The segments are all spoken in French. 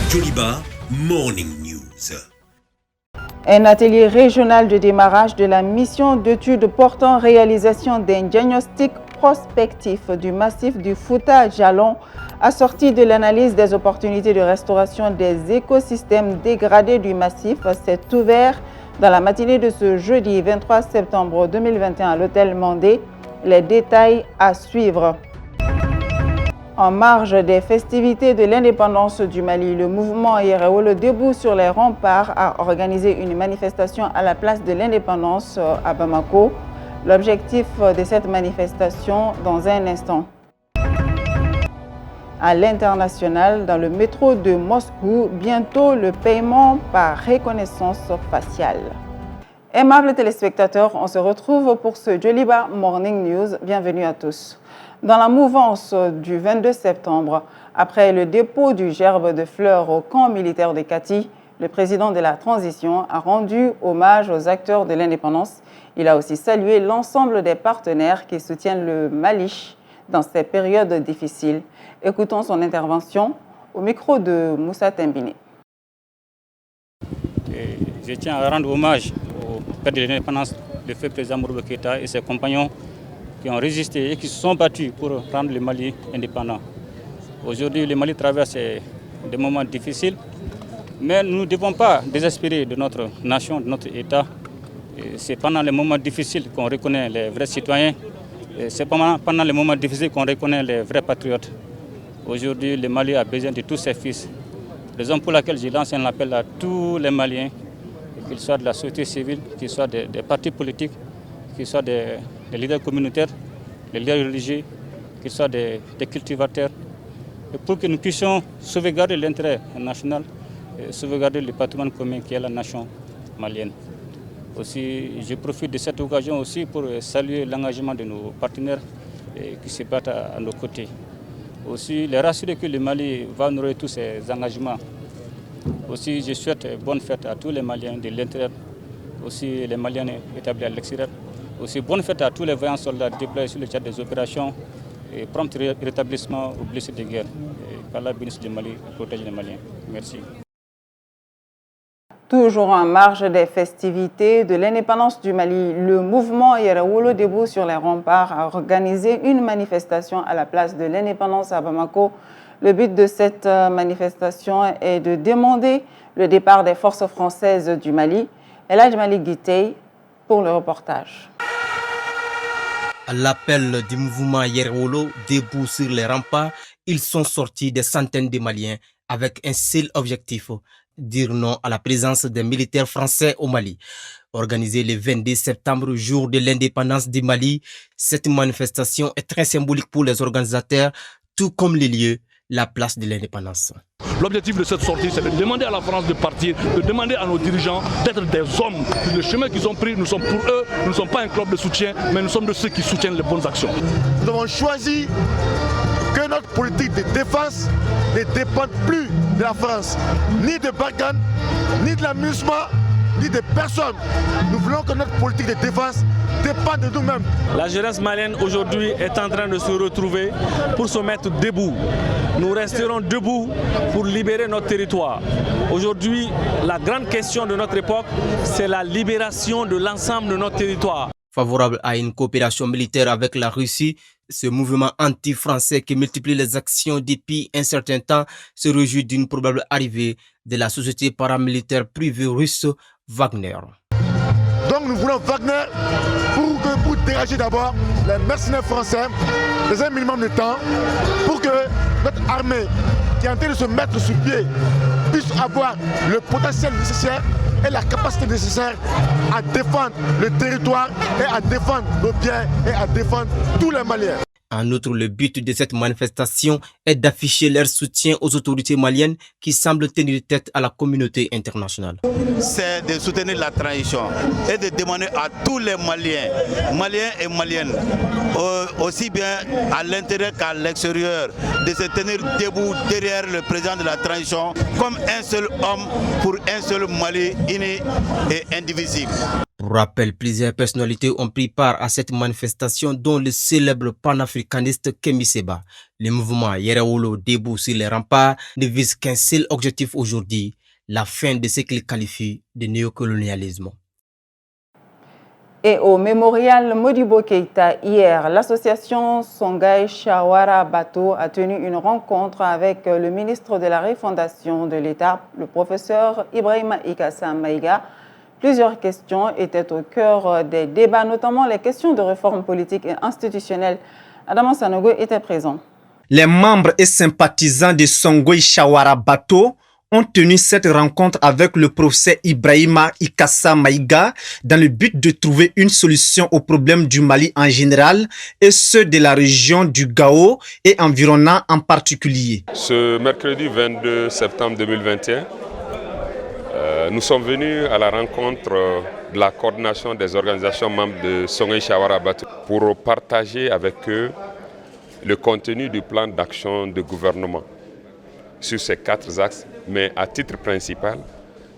Joliba Morning News. Un atelier régional de démarrage de la mission d'études portant réalisation d'un diagnostic prospectif du massif du Fouta-Djallon assorti de l'analyse des opportunités de restauration des écosystèmes dégradés du massif s'est ouvert dans la matinée de ce jeudi 23 septembre 2021 à l'hôtel Mandé. Les détails à suivre. En marge des festivités de l'indépendance du Mali, le mouvement Yereolo debout sur les remparts a organisé une manifestation à la place de l'indépendance à Bamako. L'objectif de cette manifestation dans un instant. À l'international, dans le métro de Moscou, bientôt le paiement par reconnaissance faciale. Aimables téléspectateurs, on se retrouve pour ce Joliba Morning News. Bienvenue à tous. Dans la mouvance du 22 septembre, après le dépôt du gerbe de fleurs au camp militaire de Kati, le président de la transition a rendu hommage aux acteurs de l'indépendance. Il a aussi salué l'ensemble des partenaires qui soutiennent le Mali dans ces périodes difficiles. Écoutons son intervention au micro de Moussa Tembini. Je tiens à rendre hommage au père de l'indépendance, le feu président Modibo Keïta et ses compagnons qui ont résisté et qui se sont battus pour rendre le Mali indépendant. Aujourd'hui, le Mali traverse des moments difficiles, mais nous ne devons pas désespérer de notre nation, de notre État. C'est pendant les moments difficiles qu'on reconnaît les vrais citoyens. C'est pendant les moments difficiles qu'on reconnaît les vrais patriotes. Aujourd'hui, le Mali a besoin de tous ses fils. Raison pour laquelle je lance un appel à tous les Maliens, qu'ils soient de la société civile, qu'ils soient des partis politiques, qu'ils soient des leaders communautaires, des leaders religieux, qu'ils soient des cultivateurs, et pour que nous puissions sauvegarder l'intérêt national, et sauvegarder le patrimoine commun qui est la nation malienne. Aussi, je profite de cette occasion aussi pour saluer l'engagement de nos partenaires qui se battent à nos côtés. Aussi, les rassurer que le Mali va honorer tous ses engagements. Aussi, je souhaite bonne fête à tous les Maliens de l'intérieur, aussi les Maliens établis à l'extérieur. Aussi, bonne fête à tous les vaillants soldats déployés sur le théâtre des opérations et prompt rétablissement aux blessés de guerre. Qu'Allah bénisse le Mali et protège les Maliens. Merci. Toujours en marge des festivités de l'indépendance du Mali, le mouvement Yereolo debout sur les remparts a organisé une manifestation à la place de l'indépendance à Bamako. Le but de cette manifestation est de demander le départ des forces françaises du Mali. El Hadj Malick Guitey pour le reportage. À l'appel du mouvement Yereolo debout sur les remparts, ils sont sortis des centaines de Maliens avec un seul objectif: dire non à la présence des militaires français au Mali. Organisée le 22 septembre, jour de l'indépendance du Mali, cette manifestation est très symbolique pour les organisateurs, tout comme les lieux, la place de l'indépendance. L'objectif de cette sortie, c'est de demander à la France de partir, de demander à nos dirigeants d'être des hommes. Le chemin qu'ils ont pris, nous sommes pour eux, nous ne sommes pas un club de soutien, mais nous sommes de ceux qui soutiennent les bonnes actions. Nous avons choisi que notre politique de défense ne dépend plus de la France, ni de Barkhane, ni de l'amusement, ni de personne. Nous voulons que notre politique de défense dépende de nous-mêmes. La jeunesse malienne aujourd'hui est en train de se retrouver pour se mettre debout. Nous resterons debout pour libérer notre territoire. Aujourd'hui, la grande question de notre époque, c'est la libération de l'ensemble de notre territoire. Favorable à une coopération militaire avec la Russie, ce mouvement anti-français qui multiplie les actions depuis un certain temps se réjouit d'une probable arrivée de la société paramilitaire privée russe Wagner. Donc nous voulons Wagner pour dégager d'abord les mercenaires français dans un minimum de temps pour que notre armée qui est en train de se mettre sur pied puisse avoir le potentiel nécessaire et la capacité nécessaire à défendre le territoire et à défendre nos biens et à défendre tous les Maliens. En outre, le but de cette manifestation est d'afficher leur soutien aux autorités maliennes qui semblent tenir tête à la communauté internationale. C'est de soutenir la transition et de demander à tous les Maliens et Maliennes, aussi bien à l'intérieur qu'à l'extérieur, de se tenir debout derrière le président de la transition comme un seul homme pour un seul Mali uni et indivisible. Pour rappel, plusieurs personnalités ont pris part à cette manifestation, dont le célèbre panafricaniste Kemi Seba. Le mouvement Yereolo debout sur les remparts ne vise qu'un seul objectif aujourd'hui, la fin de ce qu'il qualifie de néocolonialisme. Et au mémorial Modibo Keïta, hier, l'association Songhai Shawara Bato a tenu une rencontre avec le ministre de la Refondation de l'État, le professeur Ibrahima Ikassa Maïga. Plusieurs questions étaient au cœur des débats, notamment les questions de réforme politique et institutionnelle. Adama Sanogo était présent. Les membres et sympathisants de Songhai Shawara Bato ont tenu cette rencontre avec le professeur Ibrahima Ikassa Maïga dans le but de trouver une solution aux problèmes du Mali en général et ceux de la région du Gao et environnant en particulier. Ce mercredi 22 septembre 2021, nous sommes venus à la rencontre de la coordination des organisations membres de Songhai Shawara Bato pour partager avec eux le contenu du plan d'action de gouvernement sur ces 4 axes, mais à titre principal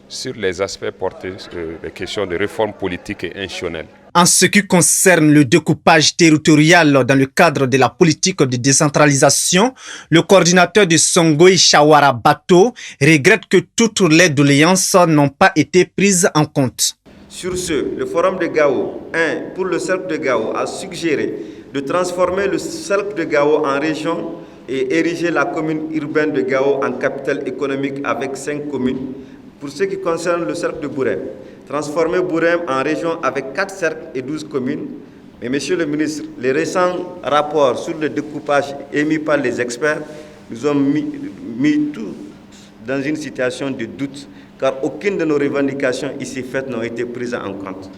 sur les aspects portés sur les questions de réforme politique et institutionnelle. En ce qui concerne le découpage territorial dans le cadre de la politique de décentralisation, le coordinateur de Songhai Shawara Bato regrette que toutes les doléances n'ont pas été prises en compte. Sur ce, le Forum de Gao, pour le cercle de Gao, a suggéré de transformer le cercle de Gao en région et ériger la commune urbaine de Gao en capitale économique avec 5 communes. Pour ce qui concerne le cercle de Bourem, transformer Bourem en région avec 4 cercles et 12 communes. Mais monsieur le ministre, les récents rapports sur le découpage émis par les experts nous ont mis tout dans une situation de doute, car aucune de nos revendications ici faites n'a été prise en compte.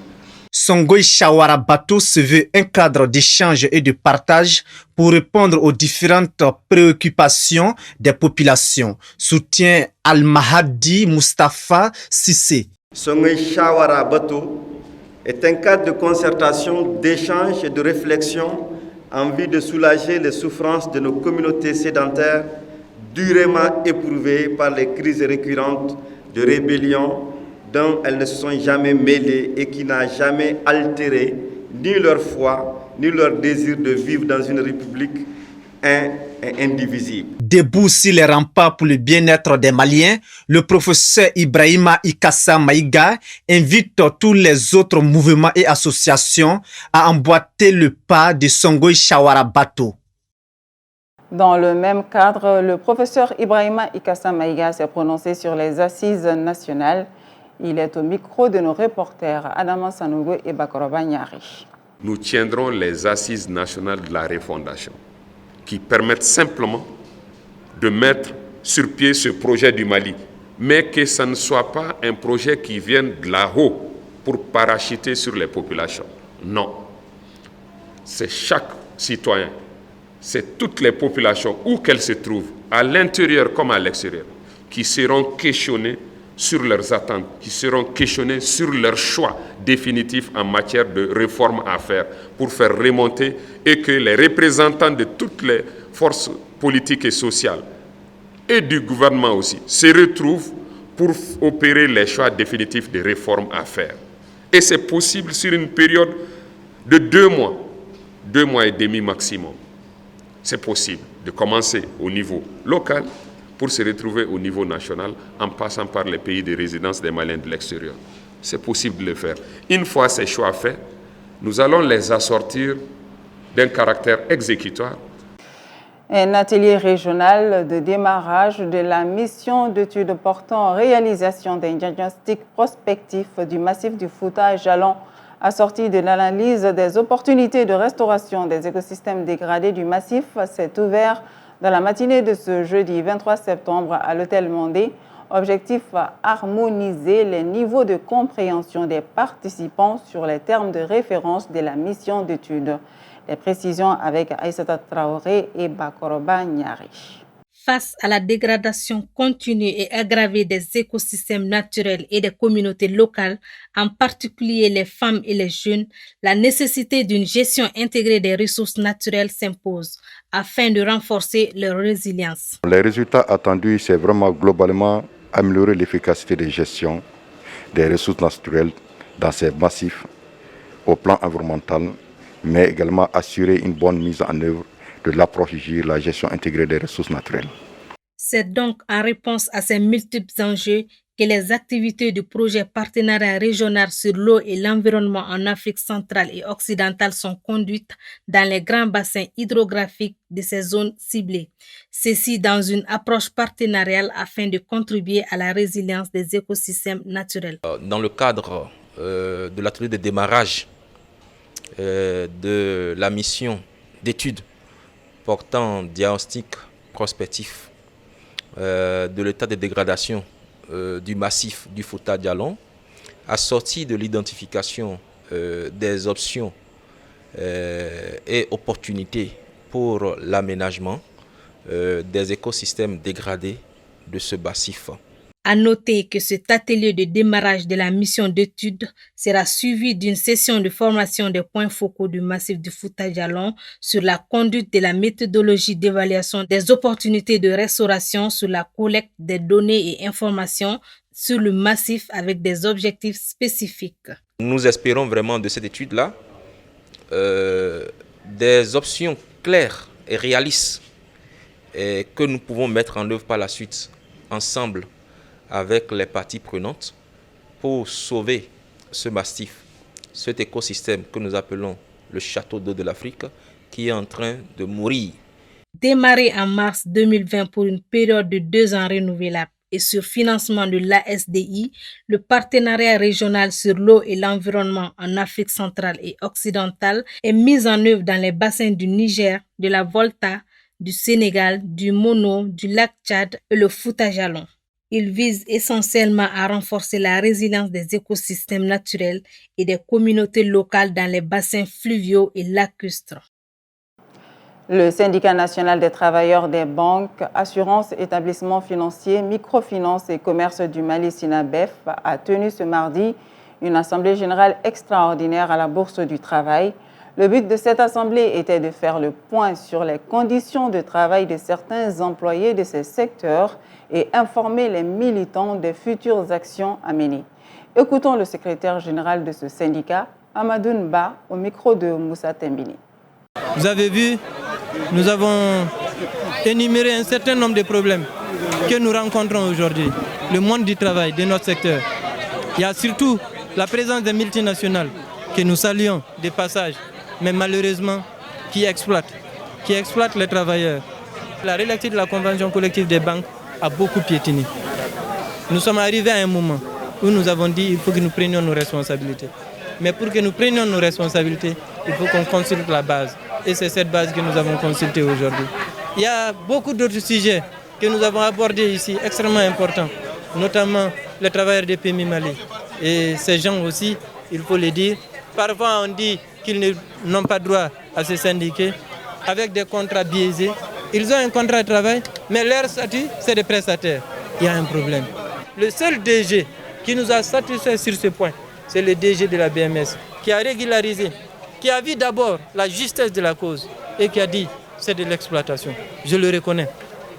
Songhai Shawara Bato se veut un cadre d'échange et de partage pour répondre aux différentes préoccupations des populations, soutient Al-Mahdi Mustafa Sissé. Songhai Shawara Bato est un cadre de concertation, d'échange et de réflexion en vue de soulager les souffrances de nos communautés sédentaires durement éprouvées par les crises récurrentes de rébellion dont elles ne se sont jamais mêlées et qui n'a jamais altéré ni leur foi, ni leur désir de vivre dans une république indivisible. Debout sur les remparts pour le bien-être des Maliens, le professeur Ibrahima Ikassa Maïga invite tous les autres mouvements et associations à emboîter le pas de Songhai Shawara Bato. Dans le même cadre, le professeur Ibrahima Ikassa Maïga s'est prononcé sur les assises nationales. Il est au micro de nos reporters Adama Sanogo et Bakoroba Nyari. Nous tiendrons les assises nationales de la refondation qui permettent simplement de mettre sur pied ce projet du Mali, mais que ce ne soit pas un projet qui vienne de là-haut pour parachuter sur les populations. Non. C'est chaque citoyen, c'est toutes les populations, où qu'elles se trouvent, à l'intérieur comme à l'extérieur, qui seront questionnées sur leurs attentes, qui seront questionnés sur leur choix définitif en matière de réforme à faire pour faire remonter et que les représentants de toutes les forces politiques et sociales et du gouvernement aussi se retrouvent pour opérer les choix définitifs de réforme à faire. Et c'est possible sur une période de 2 mois et demi maximum. C'est possible de commencer au niveau local pour se retrouver au niveau national en passant par les pays de résidence des Maliens de l'extérieur. C'est possible de le faire. Une fois ces choix faits, nous allons les assortir d'un caractère exécutoire. Un atelier régional de démarrage de la mission d'études portant réalisation d'un diagnostic prospectif du massif du Fouta Jalon assorti de l'analyse des opportunités de restauration des écosystèmes dégradés du massif s'est ouvert dans la matinée de ce jeudi 23 septembre à l'hôtel Mondé. Objectif, harmoniser les niveaux de compréhension des participants sur les termes de référence de la mission d'études. Les précisions avec Aïssata Traoré et Bakoroba Nyari. Face à la dégradation continue et aggravée des écosystèmes naturels et des communautés locales, en particulier les femmes et les jeunes, la nécessité d'une gestion intégrée des ressources naturelles s'impose afin de renforcer leur résilience. Les résultats attendus, c'est vraiment globalement améliorer l'efficacité de gestion des ressources naturelles dans ces massifs au plan environnemental, mais également assurer une bonne mise en œuvre de l'approche GIR, la gestion intégrée des ressources naturelles. C'est donc en réponse à ces multiples enjeux que les activités du projet partenariat régional sur l'eau et l'environnement en Afrique centrale et occidentale sont conduites dans les grands bassins hydrographiques de ces zones ciblées. Ceci dans une approche partenariale afin de contribuer à la résilience des écosystèmes naturels. Dans le cadre de l'atelier de démarrage de la mission d'études portant diagnostic prospectif de l'état de dégradation du massif du Fouta Djallon, assorti de l'identification des options et opportunités pour l'aménagement des écosystèmes dégradés de ce massif. À noter que cet atelier de démarrage de la mission d'études sera suivi d'une session de formation des points focaux du massif du Fouta Djallon sur la conduite de la méthodologie d'évaluation des opportunités de restauration, sur la collecte des données et informations sur le massif avec des objectifs spécifiques. Nous espérons vraiment de cette étude-là des options claires et réalistes que nous pouvons mettre en œuvre par la suite ensemble avec les parties prenantes pour sauver ce massif, cet écosystème que nous appelons le château d'eau de l'Afrique qui est en train de mourir. Démarré en mars 2020 pour une période de 2 ans renouvelable et sur financement de l'ASDI, le partenariat régional sur l'eau et l'environnement en Afrique centrale et occidentale est mis en œuvre dans les bassins du Niger, de la Volta, du Sénégal, du Mono, du lac Tchad et le Fouta Djallon. Il vise essentiellement à renforcer la résilience des écosystèmes naturels et des communautés locales dans les bassins fluviaux et lacustres. Le syndicat national des travailleurs des banques, assurances, établissements financiers, microfinance et commerce du Mali Sinabef a tenu ce mardi une assemblée générale extraordinaire à la Bourse du Travail. Le but de cette assemblée était de faire le point sur les conditions de travail de certains employés de ces secteurs et informer les militants des futures actions à mener. Écoutons le secrétaire général de ce syndicat, Amadou Nba, au micro de Moussa Tembini. Vous avez vu, nous avons énuméré un certain nombre de problèmes que nous rencontrons aujourd'hui. Le monde du travail de notre secteur. Il y a surtout la présence des multinationales que nous saluons de passage, mais malheureusement qui exploitent les travailleurs. La relecture de la convention collective des banques a beaucoup piétiné. Nous sommes arrivés à un moment où nous avons dit qu'il faut que nous prenions nos responsabilités. Mais pour que nous prenions nos responsabilités, il faut qu'on consulte la base. Et c'est cette base que nous avons consultée aujourd'hui. Il y a beaucoup d'autres sujets que nous avons abordés ici, extrêmement importants, notamment les travailleurs des PMI Mali. Et ces gens aussi, il faut le dire, parfois on dit qu'ils n'ont pas droit à se syndiquer avec des contrats biaisés. Ils ont un contrat de travail, mais leur statut, c'est des prestataires. Il y a un problème. Le seul DG qui nous a satisfait sur ce point, c'est le DG de la BMS, qui a régularisé, qui a vu d'abord la justesse de la cause et qui a dit c'est de l'exploitation. Je le reconnais.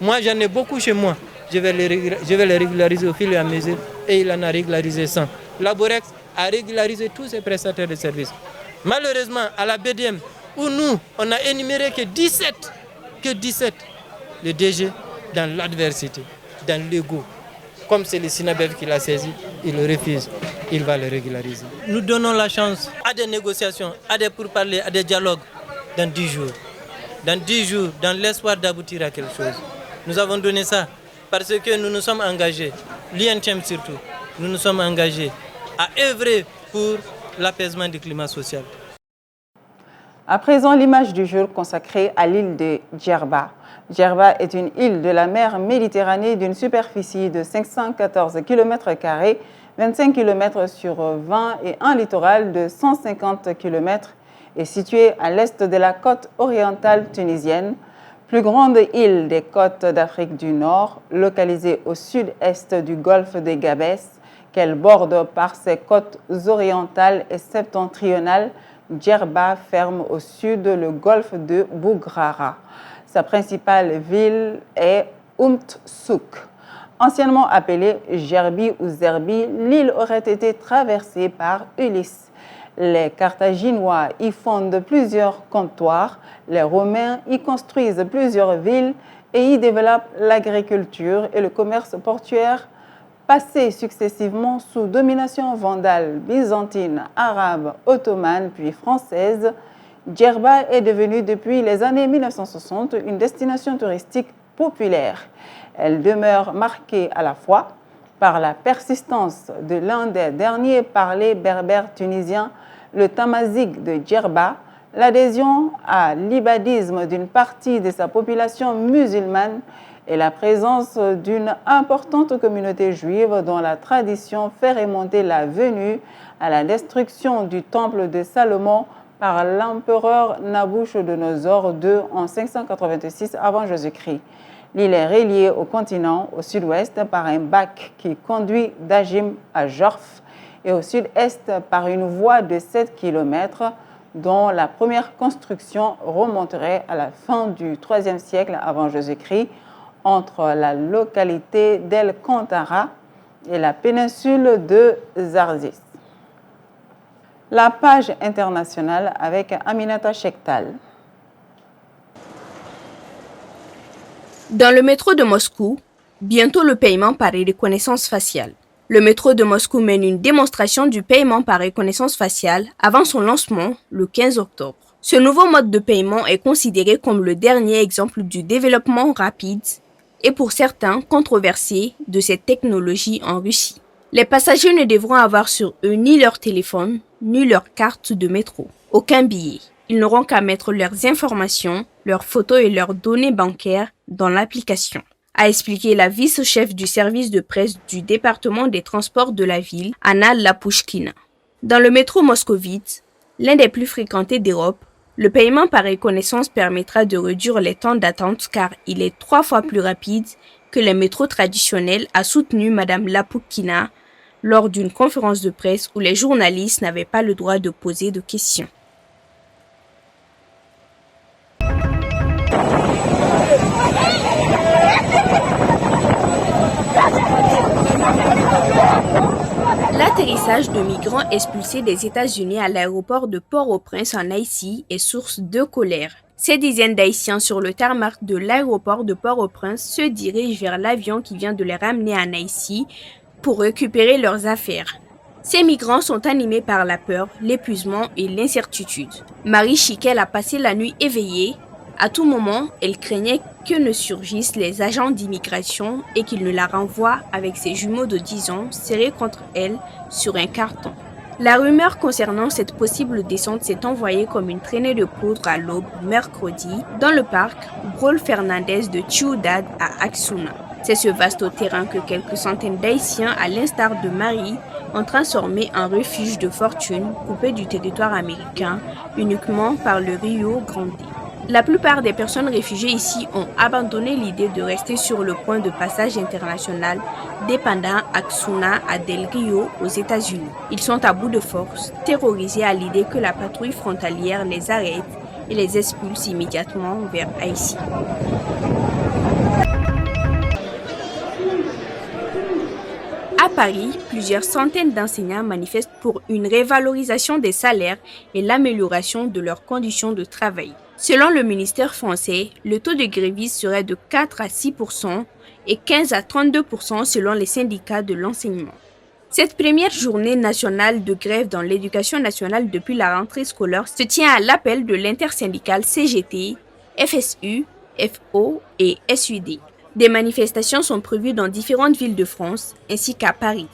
Moi, j'en ai beaucoup chez moi. Je vais les régulariser au fil et à mesure et il en a régularisé 100. Laborex a régularisé tous ses prestataires de services. Malheureusement, à la BDM, où nous, on a énuméré que 17, le DG dans l'adversité, dans l'ego. Comme c'est le Sinabef qui l'a saisi, il le refuse, il va le régulariser. Nous donnons la chance à des négociations, à des pourparlers, à des dialogues dans 10 jours. Dans 10 jours, dans l'espoir d'aboutir à quelque chose. Nous avons donné ça parce que nous nous sommes engagés, l'INTM surtout, nous nous sommes engagés à œuvrer pour l'apaisement du climat social. À présent, l'image du jour consacrée à l'île de Djerba. Djerba est une île de la mer Méditerranée d'une superficie de 514 km², 25 km sur 20 et un littoral de 150 km est située à l'est de la côte orientale tunisienne, plus grande île des côtes d'Afrique du Nord, localisée au sud-est du golfe de Gabès, qu'elle borde par ses côtes orientales et septentrionales. Djerba ferme au sud le golfe de Bougrara. Sa principale ville est Souk. Anciennement appelée Gerbi ou Zerbi, l'île aurait été traversée par Ulysse. Les Carthaginois y fondent plusieurs comptoirs, les Romains y construisent plusieurs villes et y développent l'agriculture et le commerce portuaire. Passé successivement sous domination vandale, byzantine, arabe, ottomane puis française, Djerba est devenue depuis les années 1960 une destination touristique populaire. Elle demeure marquée à la fois par la persistance de l'un des derniers parlers berbères tunisiens, le tamazight de Djerba, l'adhésion à l'ibadisme d'une partie de sa population musulmane et la présence d'une importante communauté juive dont la tradition fait remonter la venue à la destruction du temple de Salomon par l'empereur Nabuchodonosor II en 586 avant Jésus-Christ. L'île est reliée au continent au sud-ouest par un bac qui conduit d'Ajim à Jorf et au sud-est par une voie de 7 km dont la première construction remonterait à la fin du IIIe siècle avant Jésus-Christ entre la localité d'El Kantara et la péninsule de Zarzis. La page internationale avec Aminata Chektal. Dans le métro de Moscou, bientôt le paiement par reconnaissance faciale. Le métro de Moscou mène une démonstration du paiement par reconnaissance faciale avant son lancement le 15 octobre. Ce nouveau mode de paiement est considéré comme le dernier exemple du développement rapide et pour certains controversé de cette technologie en Russie. Les passagers ne devront avoir sur eux ni leur téléphone, ni leur carte de métro, aucun billet. Ils n'auront qu'à mettre leurs informations, leurs photos et leurs données bancaires dans l'application, a expliqué la vice-chef du service de presse du département des transports de la ville, Anna Lapushkina. Dans le métro moscovite, l'un des plus fréquentés d'Europe, le paiement par reconnaissance permettra de réduire les temps d'attente car il est 3 fois plus rapide que les métros traditionnels, a soutenu Mme Lapushkina lors d'une conférence de presse où les journalistes n'avaient pas le droit de poser de questions. L'atterrissage de migrants expulsés des États-Unis à l'aéroport de Port-au-Prince en Haïti est source de colère. Ces dizaines d'Haïtiens sur le tarmac de l'aéroport de Port-au-Prince se dirigent vers l'avion qui vient de les ramener en Haïti pour récupérer leurs affaires. Ces migrants sont animés par la peur, l'épuisement et l'incertitude. Marie Chiquel a passé la nuit éveillée. À tout moment, elle craignait que ne surgissent les agents d'immigration et qu'ils ne la renvoient avec ses jumeaux de 10 ans serrés contre elle sur un carton. La rumeur concernant cette possible descente s'est envoyée comme une traînée de poudre à l'aube mercredi dans le parc Braulio Fernandez de Ciudad à Axuna. C'est ce vaste terrain que quelques centaines d'Haïtiens, à l'instar de Marie, ont transformé en refuge de fortune coupé du territoire américain uniquement par le Rio Grande. La plupart des personnes réfugiées ici ont abandonné l'idée de rester sur le point de passage international dépendant Axuna à Del Rio aux États-Unis. Ils sont à bout de force, terrorisés à l'idée que la patrouille frontalière les arrête et les expulse immédiatement vers Haïti. À Paris, plusieurs centaines d'enseignants manifestent pour une révalorisation des salaires et l'amélioration de leurs conditions de travail. Selon le ministère français, le taux de grévistes serait de 4 à 6% et 15 à 32% selon les syndicats de l'enseignement. Cette première journée nationale de grève dans l'éducation nationale depuis la rentrée scolaire se tient à l'appel de l'intersyndicale CGT, FSU, FO et SUD. Des manifestations sont prévues dans différentes villes de France ainsi qu'à Paris.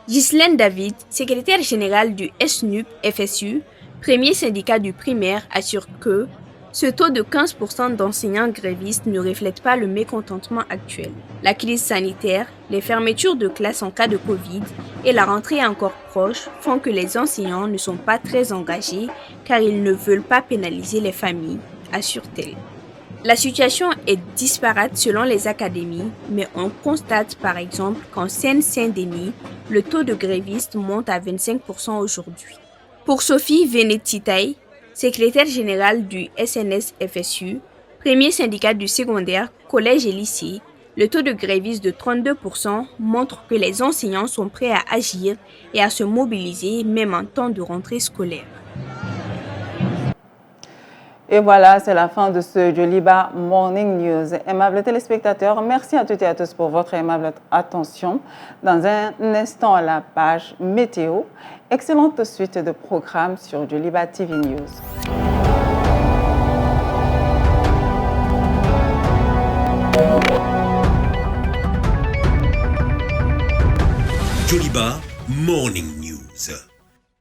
Ghislaine David, secrétaire générale du SNUP-FSU, premier syndicat du primaire, assure que ce taux de 15% d'enseignants grévistes ne reflète pas le mécontentement actuel. La crise sanitaire, les fermetures de classes en cas de Covid et la rentrée encore proche font que les enseignants ne sont pas très engagés car ils ne veulent pas pénaliser les familles, assure-t-elle. La situation est disparate selon les académies, mais on constate par exemple qu'en Seine-Saint-Denis, le taux de grévistes monte à 25% aujourd'hui. Pour Sophie Vénétitaï, secrétaire générale du SNS-FSU, premier syndicat du secondaire, collège et lycée, Le taux de grévistes de 32% montre que les enseignants sont prêts à agir et à se mobiliser même en temps de rentrée scolaire. Et voilà, c'est la fin de ce Joliba Morning News. Aimables téléspectateurs, merci à toutes et à tous pour votre aimable attention. Dans un instant, la page météo. Excellente suite de programmes sur Joliba TV News. Joliba Morning News.